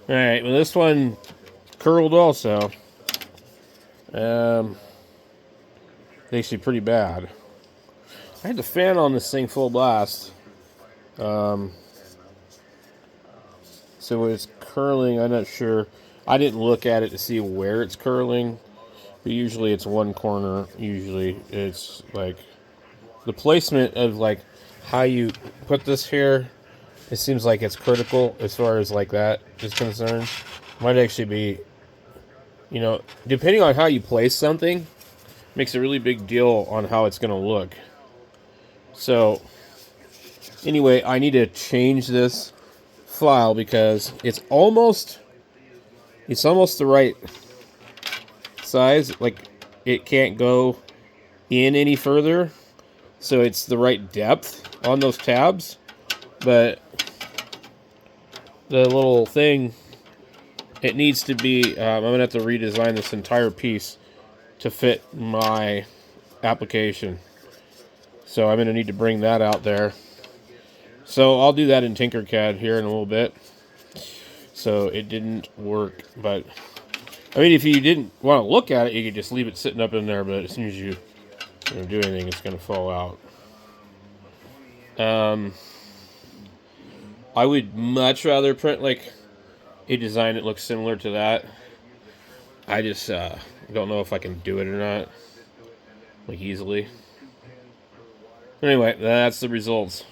Alright, well this one curled also. Actually pretty bad. I had the fan on this thing full blast. So it's curling, I'm not sure. I didn't look at it to see where it's curling. But usually it's one corner. Usually it's like the placement of like how you put this here. It seems like it's critical as far as like that is concerned. Might actually be, depending on how you place something, makes a really big deal on how it's going to look. So anyway, I need to change this file because it's almost the right size. Like it can't go in any further, so it's the right depth on those tabs. But the little thing, it needs to be. I'm gonna have to redesign this entire piece to fit my application. So I'm gonna need to bring that out there. So I'll do that in Tinkercad here in a little bit. So it didn't work, but I mean, if you didn't want to look at it, you could just leave it sitting up in there. But as soon as you do anything, it's gonna fall out. I would much rather print like a design that looks similar to that. I just don't know if I can do it or not, like easily. Anyway, that's the results.